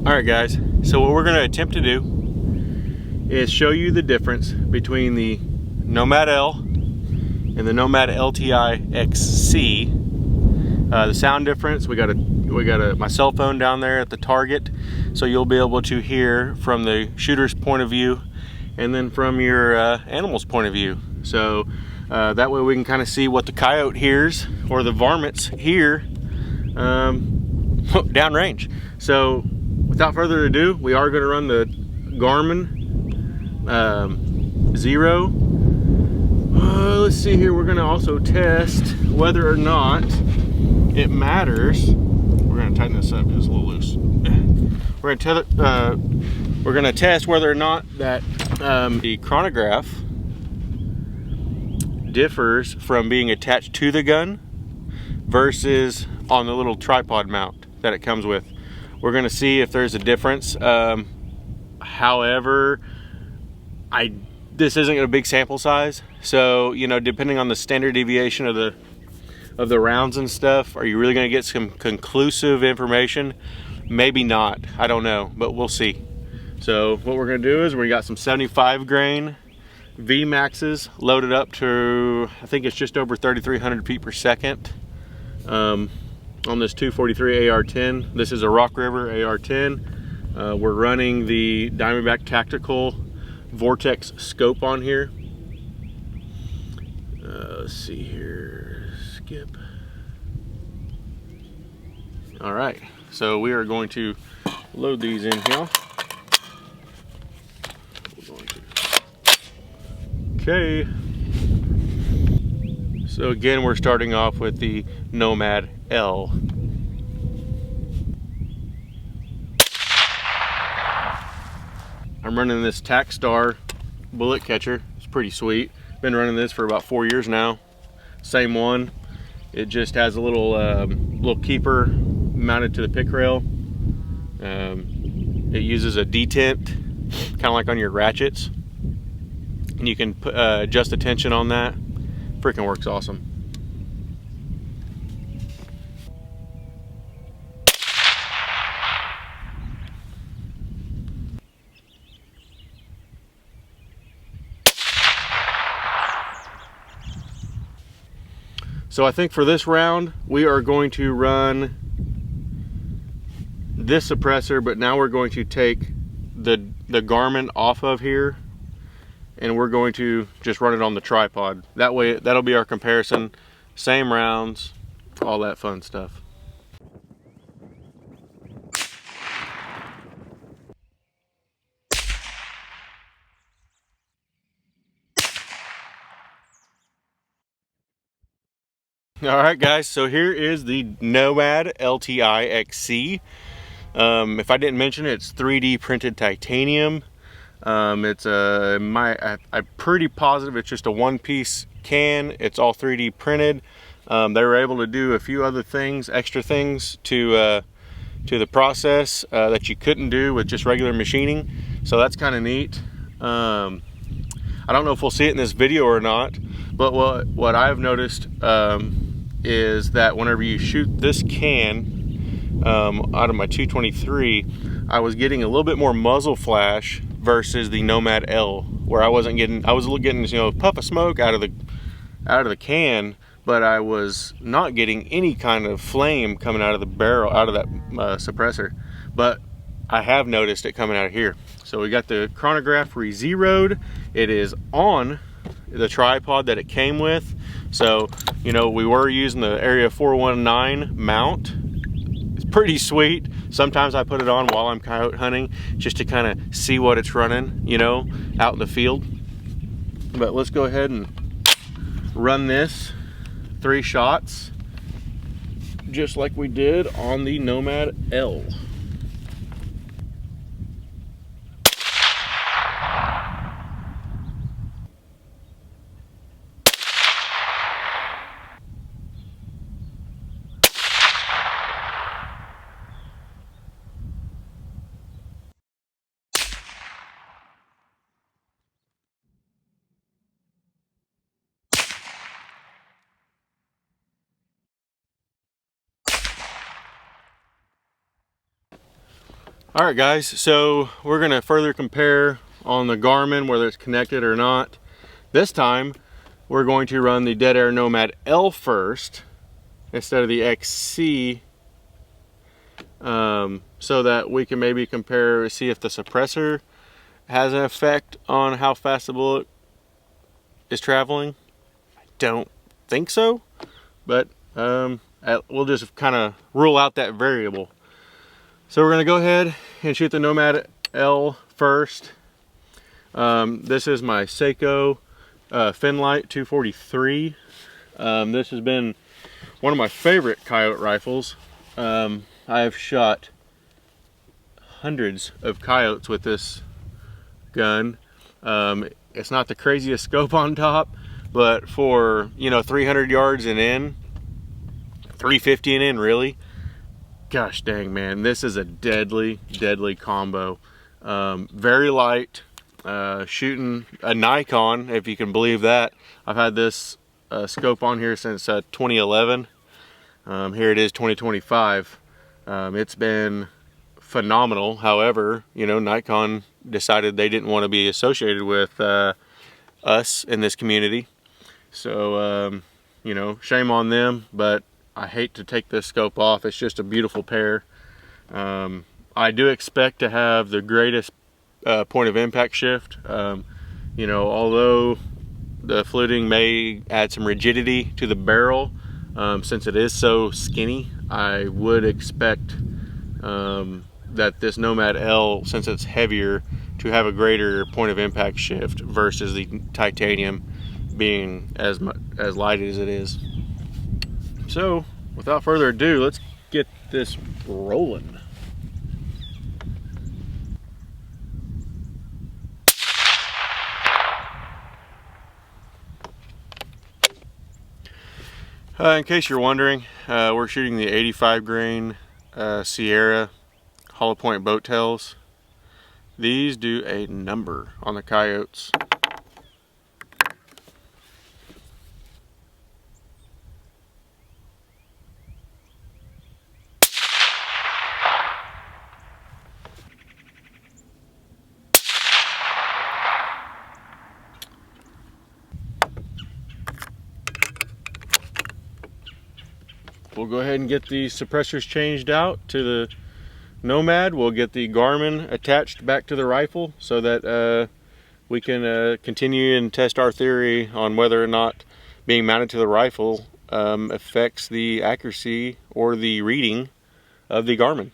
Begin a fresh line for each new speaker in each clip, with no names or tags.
All right, guys, so what we're going to attempt to do is show you the difference between the Nomad L and the Nomad LTI XC. The sound difference, we got my cell phone down there at the target, so you'll be able to hear from the shooter's point of view and then from your animal's point of view. So that way we can kind of see what the coyote hears or the varmints hear downrange. So without further ado, we are going to run the Garmin xero. Let's see here, we're going to also test whether or not it matters. We're going to tighten this up, it's a little loose. We're going to test whether or not that the chronograph differs from being attached to the gun versus on the little tripod mount that it comes with. We're going to see if there's a difference. However, this isn't a big sample size, so you know, depending on the standard deviation of the rounds and stuff, are you really going to get some conclusive information? Maybe not, I don't know, but we'll see. So what we're going to do is we got some 75 grain V maxes loaded up to, I think it's just over 3,300 feet per second on this 243 AR-10. This is a Rock River AR-10. We're running the Diamondback Tactical Vortex scope on here. Let's see here, skip. All right, so we are going to load these in here. Okay, so again, we're starting off with the Nomad L. I'm running this Tacstar bullet catcher. It's pretty sweet. Been running this for about 4 years now. Same one. It just has a little keeper mounted to the pick rail. It uses a detent, kind of like on your ratchets, and you can put, adjust the tension on that. Freaking works awesome. So I think for this round, we are going to run this suppressor, but now we're going to take the Garmin off of here and we're going to just run it on the tripod. That way, that'll be our comparison. Same rounds, all that fun stuff. All right, guys, so here is the Nomad LTI XC. If I didn't mention it, it's 3D printed titanium. I'm pretty positive it's just a one-piece can. It's all 3D printed. They were able to do a few other things, extra things to the process that you couldn't do with just regular machining. So that's kind of neat. I don't know if we'll see it in this video or not, but what I've noticed is that whenever you shoot this can out of my 223, I was getting a little bit more muzzle flash versus the Nomad L, where I was getting, you know, a puff of smoke out of the can, but I was not getting any kind of flame coming out of the barrel, out of that suppressor. But I have noticed it coming out of here. So we got the chronograph re-zeroed. It is on the tripod that it came with. So, you know, we were using the Area 419 mount. It's pretty sweet. Sometimes I put it on while I'm coyote hunting just to kind of see what it's running, you know, out in the field. But let's go ahead and run this 3 shots just like we did on the Nomad L. All right, guys, so we're gonna further compare on the Garmin, whether it's connected or not. This time, we're going to run the Dead Air Nomad L first instead of the XC, so that we can maybe compare, see if the suppressor has an effect on how fast the bullet is traveling. I don't think so, but we'll just kind of rule out that variable. So we're going to go ahead and shoot the Nomad L first. This is my Seiko Finlight 243. This has been one of my favorite coyote rifles. I have shot hundreds of coyotes with this gun. It's not the craziest scope on top, but for, you know, 300 yards and in, 350 and in, really, gosh dang, man, this is a deadly combo. Very light, shooting a Nikon, if you can believe that. I've had this scope on here since 2011. Here it is, 2025. It's been phenomenal. However, you know, Nikon decided they didn't want to be associated with us in this community. So, you know, shame on them, but I hate to take this scope off. It's just a beautiful pair. I do expect to have the greatest point of impact shift. You know, although the fluting may add some rigidity to the barrel, since it is so skinny, I would expect that this Nomad L, since it's heavier, to have a greater point of impact shift versus the titanium being as light as it is. So without further ado, let's get this rolling. In case you're wondering, we're shooting the 85 grain Sierra hollow point boat tails. These do a number on the coyotes. We'll go ahead and get the suppressors changed out to the Nomad. We'll get the Garmin attached back to the rifle so that we can continue and test our theory on whether or not being mounted to the rifle affects the accuracy or the reading of the Garmin.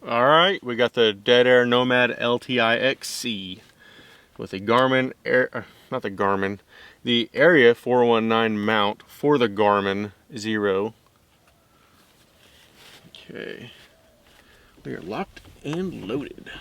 All right, we got the Dead Air Nomad LTI XC with a Garmin, the Area 419 mount for the Garmin xero. Okay, we are locked and loaded.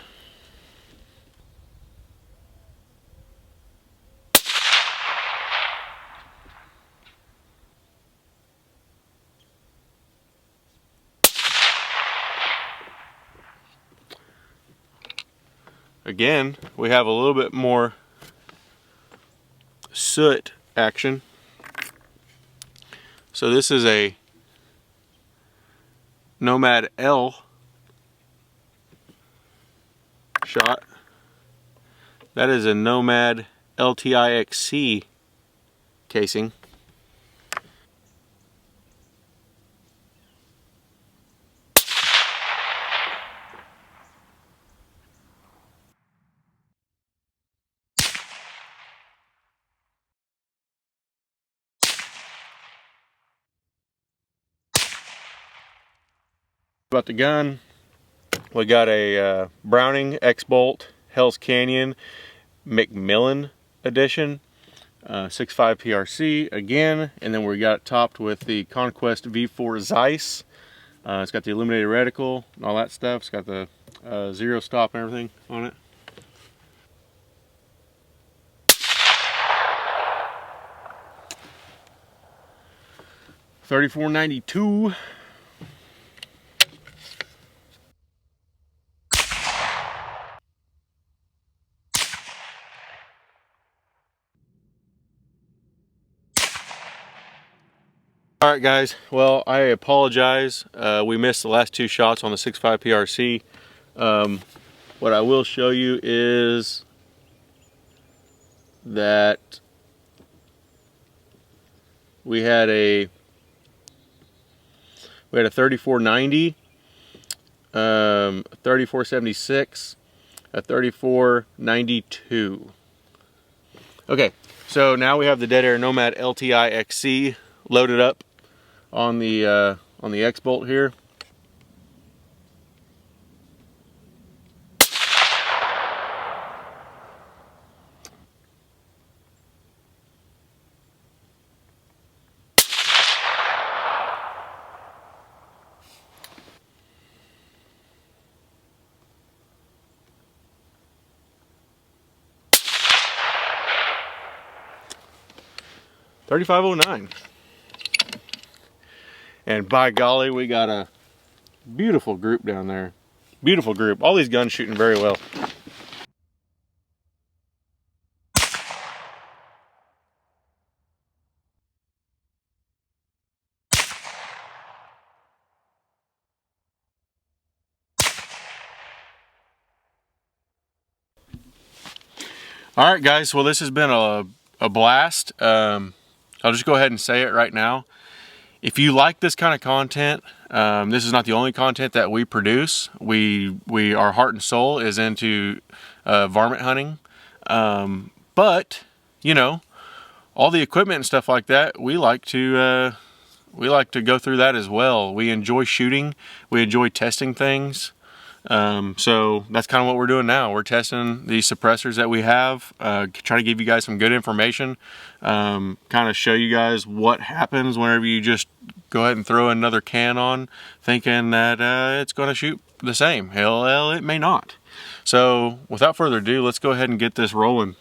Again, we have a little bit more soot action. So this is a Nomad L shot. That is a Nomad LTI XC casing. About the gun, we got a Browning X-Bolt Hell's Canyon McMillan edition, 6.5 PRC again, and then we got it topped with the Conquest V4 Zeiss. It's got the illuminated reticle and all that stuff. It's got the zero stop and everything on it. $34.92. All right, guys. Well, I apologize. We missed the last two shots on the 6.5 PRC. What I will show you is that we had a 3490, 3476, a 3492. Okay, so now we have the Dead Air Nomad LTI XC loaded up on the X bolt here. .3509. And by golly, we got a beautiful group down there. Beautiful group. All these guns shooting very well. All right, guys. Well, this has been a blast. I'll just go ahead and say it right now. If you like this kind of content, this is not the only content that we produce. Our heart and soul is into varmint hunting, but you know, all the equipment and stuff like that, we like to go through that as well. We enjoy shooting. We enjoy testing things. So that's kind of what we're doing now. We're testing the suppressors that we have, trying to give you guys some good information, kind of show you guys what happens whenever you just go ahead and throw another can on thinking that it's going to shoot the same. Hell, it may not. So without further ado, let's go ahead and get this rolling.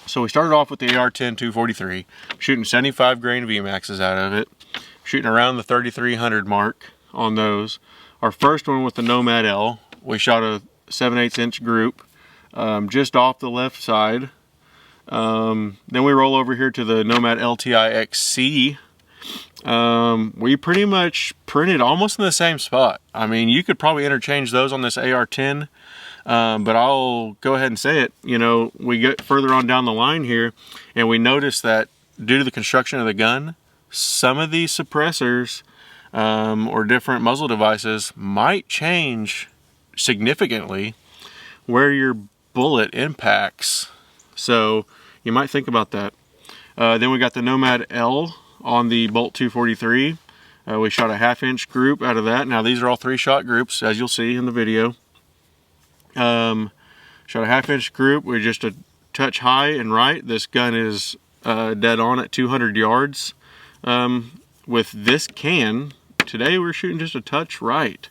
So we started off with the AR-10 243, shooting 75 grain VMAXs out of it, shooting around the 3300 mark on those. Our first one with the Nomad L, we shot a 7/8 inch group just off the left side. Then we roll over here to the Nomad LTI XC. We pretty much printed almost in the same spot. I mean, you could probably interchange those on this AR-10, but I'll go ahead and say it. You know, we get further on down the line here, and we notice that due to the construction of the gun, some of these suppressors or different muzzle devices might change significantly where your bullet impacts. So you might think about that. Then we got the Nomad L on the Bolt 243. We shot a 1/2 inch group out of that. Now these are all 3-shot groups, as you'll see in the video. Shot a 1/2 inch group. We're just a touch high and right. This gun is dead on at 200 yards. With this can, today we're shooting just a touch right.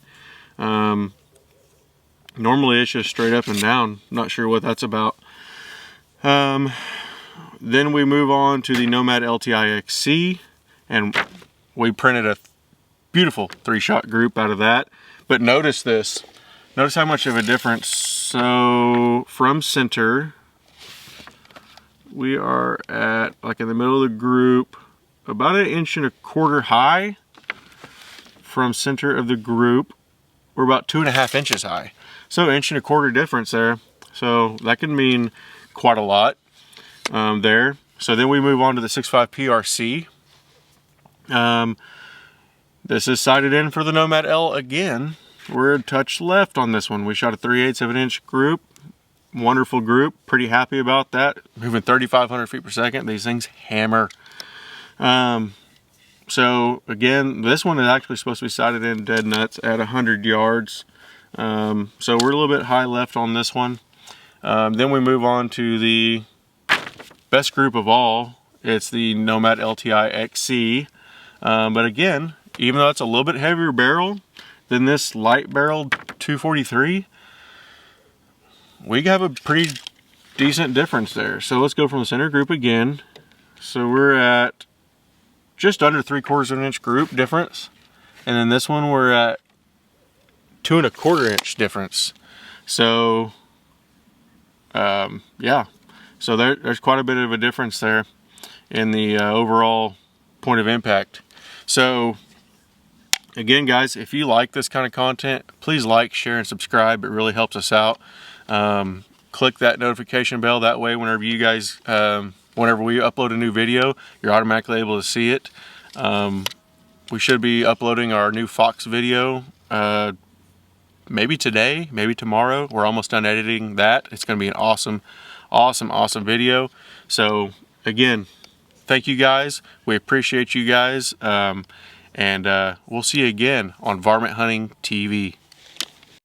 Normally it's just straight up and down. Not sure what that's about. Then we move on to the Nomad LTI XC, and we printed a beautiful 3-shot group out of that. But notice this. Notice how much of a difference. So from center, we are at, like in the middle of the group, about 1.25 inches high. From center of the group, we're about 2.5 inches high. So 1.25 inch difference there. So that can mean quite a lot there. So then we move on to the 6.5 PRC. This is sighted in for the Nomad L again. We're a touch left on this one. We shot a 3/8 of an inch group. Wonderful group. Pretty happy about that. Moving 3,500 feet per second. These things hammer. So again, this one is actually supposed to be sighted in dead nuts at 100 yards. So we're a little bit high left on this one. Then we move on to the best group of all. It's the Nomad LTI XC. But again, even though it's a little bit heavier barrel than this light barrel 243, we have a pretty decent difference there. So let's go from the center group again. So we're at just under 3/4 of an inch group difference. And then this one we're at 2.25 inch difference. So yeah, so there's quite a bit of a difference there in the overall point of impact. So again, guys, if you like this kind of content, please like, share, and subscribe. It really helps us out. Click that notification bell. That way, whenever you guys, whenever we upload a new video, you're automatically able to see it. We should be uploading our new Fox video maybe today, maybe tomorrow. We're almost done editing that. It's going to be an awesome video. So again, thank you guys. We appreciate you guys. And we'll see you again on Varmint Hunting TV.